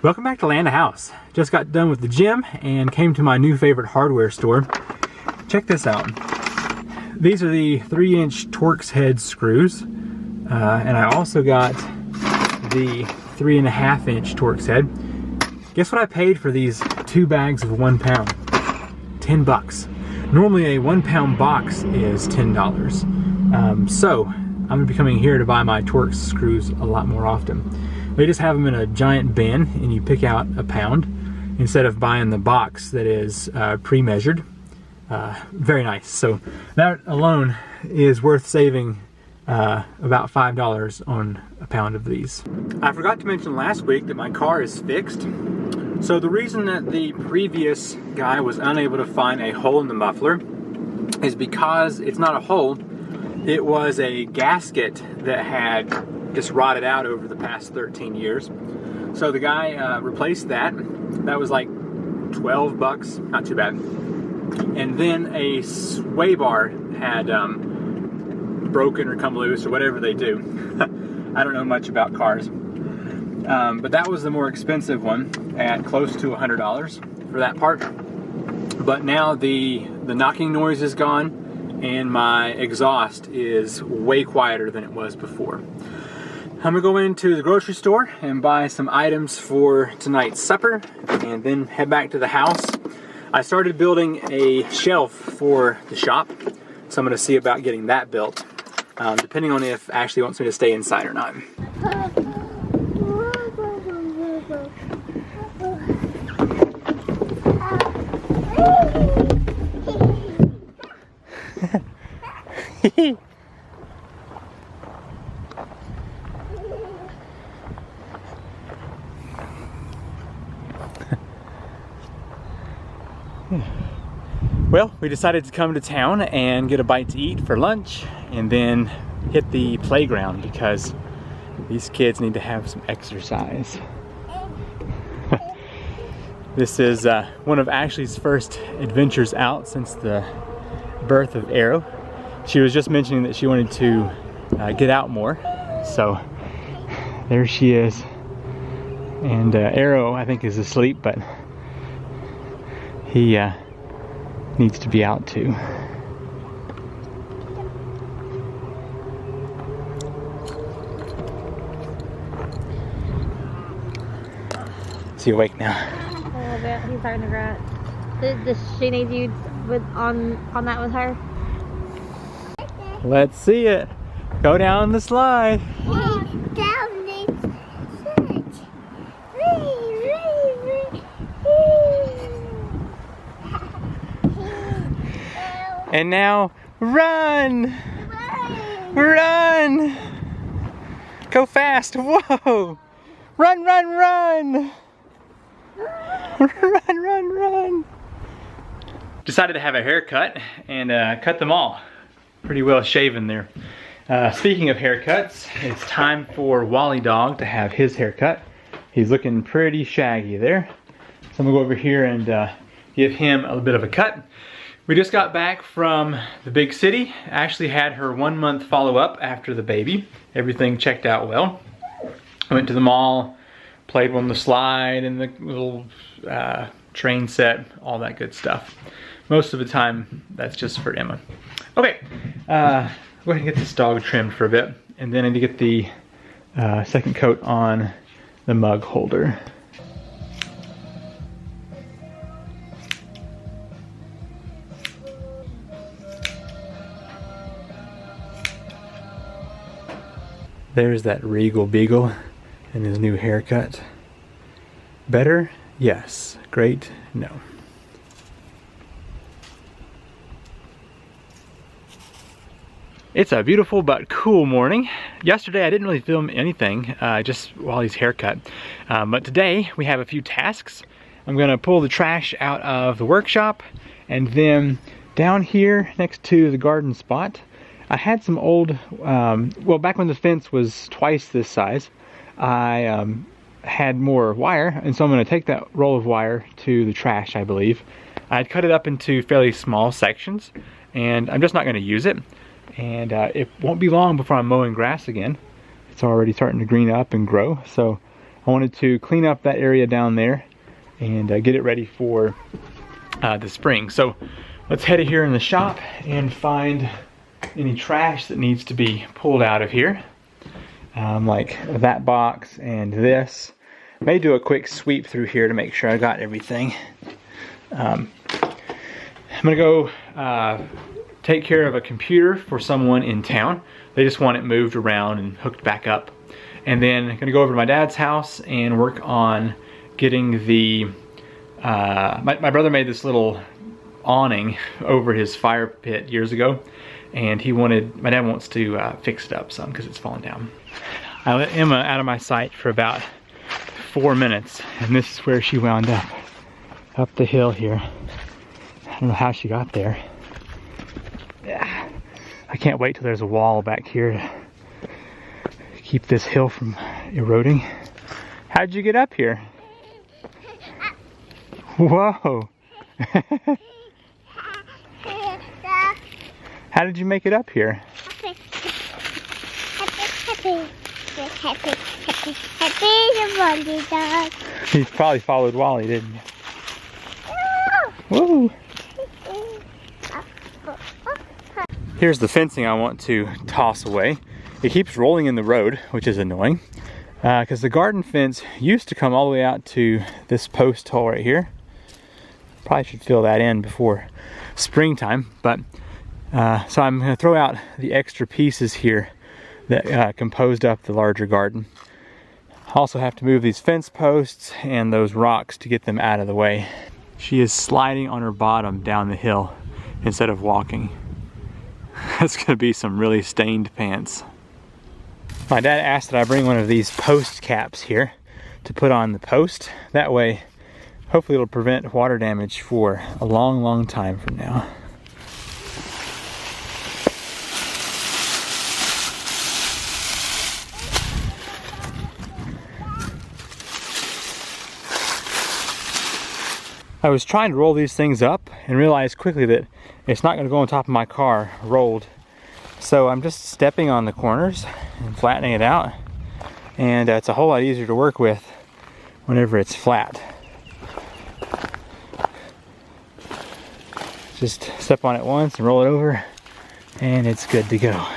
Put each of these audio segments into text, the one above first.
Welcome back to Land a House. Just got done with the gym and came to my new favorite hardware store. Check this out. These are the 3-inch Torx head screws. And I also got the 3.5-inch Torx head. Guess what I paid for these 2 bags of 1 pound? 10 bucks. Normally a 1 pound box is $10. So I'm gonna be coming here to buy my Torx screws a lot more often. They just have them in a giant bin and you pick out a pound instead of buying the box that is pre-measured. Very nice. So that alone is worth saving about $5 on a pound of these. I forgot to mention last week that my car is fixed. So the reason that the previous guy was unable to find a hole in the muffler is because it's not a hole, it was a gasket that had just rotted out over the past 13 years. So the guy replaced that. That was like 12 bucks, not too bad. And then a sway bar had broken or come loose or whatever they do. I don't know much about cars. But that was the more expensive one at close to $100 for that part. But now the knocking noise is gone and my exhaust is way quieter than it was before. I'm gonna go into the grocery store and buy some items for tonight's supper and then head back to the house. I started building a shelf for the shop, so I'm gonna see about getting that built, depending on if Ashley wants me to stay inside or not. Well, we decided to come to town and get a bite to eat for lunch and then hit the playground because these kids need to have some exercise. This is one of Ashley's first adventures out since the birth of Arrow. She was just mentioning that she wanted to get out more, so there she is. And Arrow, I think, is asleep, but he needs to be out too. Is he awake now? A little bit. He's starting to grunt. Does she need you on that with her? Let's see it. Go down the slide. And now, run! Run! Go fast! Whoa! Run, run, run! Run, run, run! Decided to have a haircut and cut them all. Pretty well shaven there. Speaking of haircuts, it's time for Wally Dog to have his haircut. He's looking pretty shaggy there. So I'm gonna go over here and give him a little bit of a cut. We just got back from the big city. Ashley had her 1-month follow-up after the baby. Everything checked out well. I went to the mall, played on the slide and the little train set, all that good stuff. Most of the time, that's just for Emma. Okay, go ahead and get this dog trimmed for a bit, and then I need to get the second coat on the mug holder. There's that Regal Beagle and his new haircut. Better? Yes. Great? No. It's a beautiful but cool morning. Yesterday I didn't really film anything, just Wally's haircut. But today we have a few tasks. I'm gonna pull the trash out of the workshop, and then down here next to the garden spot, I had some old, well, back when the fence was twice this size, I had more wire, and so I'm going to take that roll of wire to the trash, I believe. I'd cut it up into fairly small sections, and I'm just not going to use it. And it won't be long before I'm mowing grass again. It's already starting to green up and grow, so I wanted to clean up that area down there and get it ready for the spring. So let's head here in the shop and find any trash that needs to be pulled out of here. Like that box and this. May do a quick sweep through here to make sure I got everything. I'm gonna go take care of a computer for someone in town. They just want it moved around and hooked back up. And then I'm gonna go over to my dad's house and work on getting the, my brother made this little awning over his fire pit years ago. And my dad wants to fix it up some because it's falling down. I let Emma out of my sight for about 4 minutes, and this is where she wound up the hill here. I don't know how she got there. Yeah, I can't wait till there's a wall back here to keep this hill from eroding. How'd you get up here? Whoa! How did you make it up here? Happy. He probably followed Wally, didn't you? Woo! Here's the fencing I want to toss away. It keeps rolling in the road, which is annoying. Because the garden fence used to come all the way out to this post hole right here. Probably should fill that in before springtime, but so I'm going to throw out the extra pieces here that composed up the larger garden. I also have to move these fence posts and those rocks to get them out of the way. She is sliding on her bottom down the hill instead of walking. That's going to be some really stained pants. My dad asked that I bring one of these post caps here to put on the post. That way, hopefully it'll prevent water damage for a long, long time from now. I was trying to roll these things up and realized quickly that it's not going to go on top of my car rolled. So I'm just stepping on the corners and flattening it out. And it's a whole lot easier to work with whenever it's flat. Just step on it once and roll it over and it's good to go.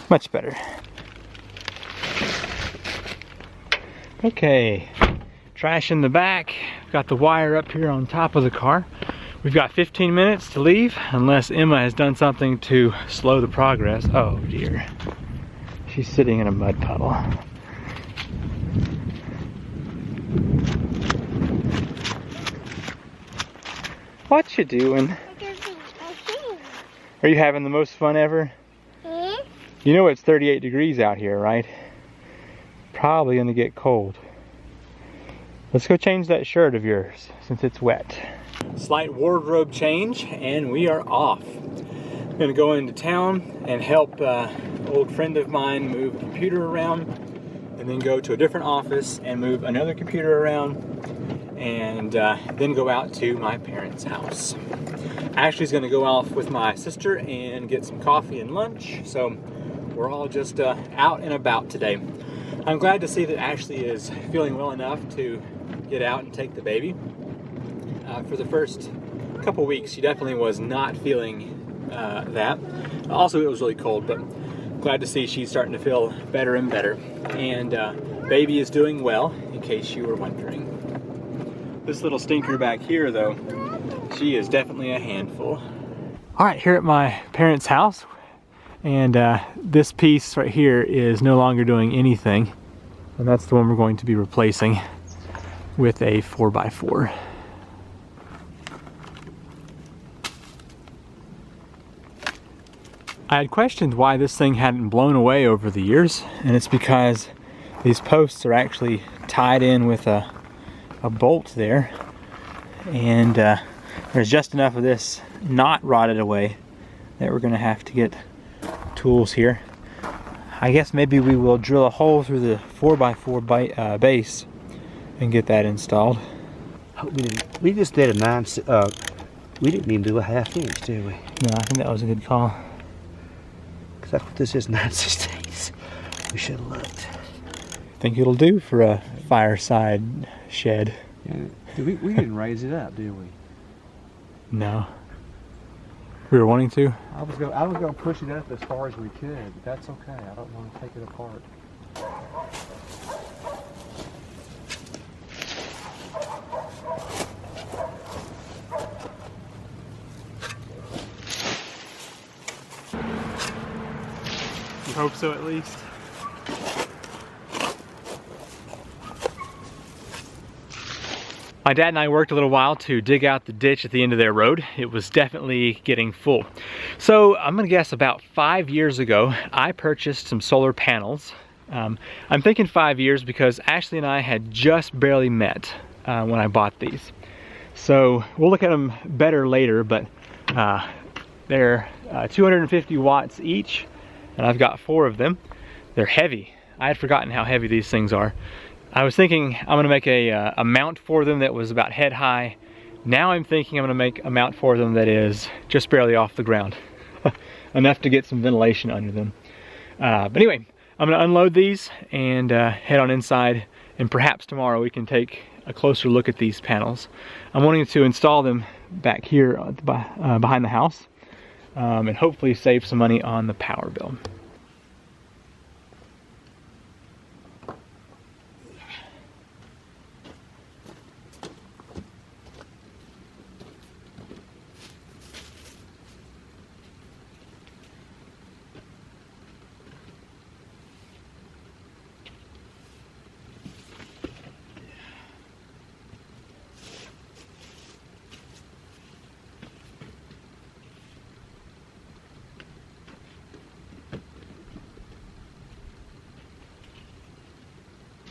Much better. Okay, trash in the back. Got the wire up here on top of the car. We've got 15 minutes to leave unless Emma has done something to slow the progress. Oh dear. She's sitting in a mud puddle. What you doing? Are you having the most fun ever? You know it's 38 degrees out here, right? Probably gonna get cold. Let's go change that shirt of yours since it's wet. Slight wardrobe change and we are off. I'm gonna go into town and help an old friend of mine move a computer around and then go to a different office and move another computer around and then go out to my parents' house. Ashley's gonna go off with my sister and get some coffee and lunch, so we're all just out and about today. I'm glad to see that Ashley is feeling well enough to get out and take the baby. For the first couple weeks, she definitely was not feeling that. Also, it was really cold, but glad to see she's starting to feel better and better. And baby is doing well, in case you were wondering. This little stinker back here, though, she is definitely a handful. All right, here at my parents' house, and this piece right here is no longer doing anything. And that's the one we're going to be replacing with a 4x4. I had questioned why this thing hadn't blown away over the years, and it's because these posts are actually tied in with a bolt there, and there's just enough of this not rotted away that we're gonna have to get tools here. I guess maybe we will drill a hole through the 4x4 base and get that installed. hope we didn't. We just did a 9. We didn't even do a 1/2 inch, did we? No, I think that was a good call. Because that's what this is, 9/16. We should have looked. Think it'll do for a fireside shed. Yeah. We didn't raise it up, did we? No. We were wanting to. I was gonna push it up as far as we could, but that's okay. I don't want to take it apart. You hope so, at least. My dad and I worked a little while to dig out the ditch at the end of their road. It was definitely getting full. So I'm gonna guess about 5 years ago, I purchased some solar panels. I'm thinking 5 years because Ashley and I had just barely met when I bought these. So we'll look at them better later, but they're 250 watts each, and I've got 4 of them. They're heavy. I had forgotten how heavy these things are. I was thinking I'm gonna make a mount for them that was about head high. Now I'm thinking I'm gonna make a mount for them that is just barely off the ground. Enough to get some ventilation under them. But anyway, I'm gonna unload these and head on inside, and perhaps tomorrow we can take a closer look at these panels. I'm wanting to install them back here behind the house, and hopefully save some money on the power bill.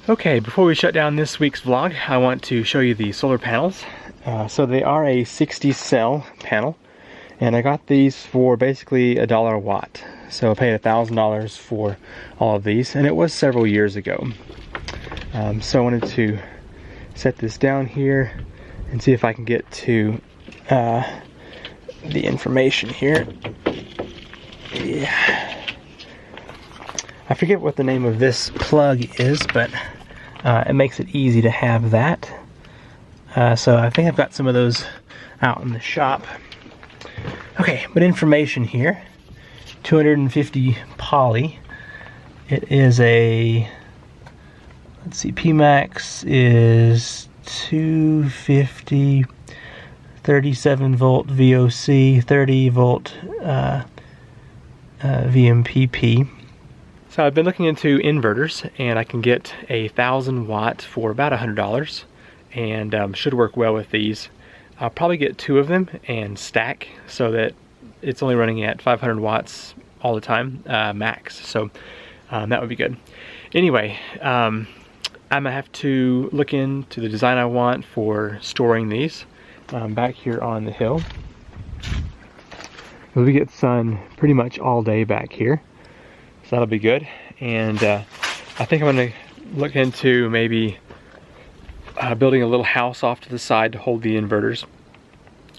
Okay, before we shut down this week's vlog, I want to show you the solar panels. So they are a 60 cell panel, and I got these for basically $1 a watt. So I paid $1,000 for all of these, and it was several years ago. So I wanted to set this down here and see if I can get to the information here. Yeah. I forget what the name of this plug is, but it makes it easy to have that. So I think I've got some of those out in the shop. Okay, but information here. 250 poly. It is a, let's see, Pmax is 250, 37 volt VOC, 30 volt VMPP. So I've been looking into inverters, and I can get a 1,000 watt for about $100, and should work well with these. I'll probably get 2 of them and stack so that it's only running at 500 watts all the time, max. So that would be good. Anyway, I'm gonna have to look into the design I want for storing these back here on the hill. We get sun pretty much all day back here. So that'll be good, and I think I'm gonna look into maybe building a little house off to the side to hold the inverters,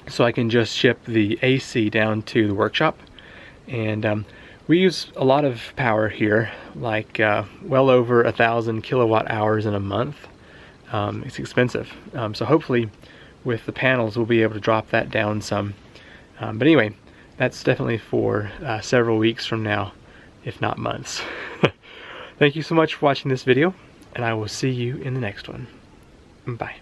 so I can just ship the AC down to the workshop. And we use a lot of power here, like well over 1,000 kilowatt hours in a month. It's expensive, so hopefully with the panels we'll be able to drop that down some. But anyway, that's definitely for several weeks from now, if not months. Thank you so much for watching this video, and I will see you in the next one. Bye.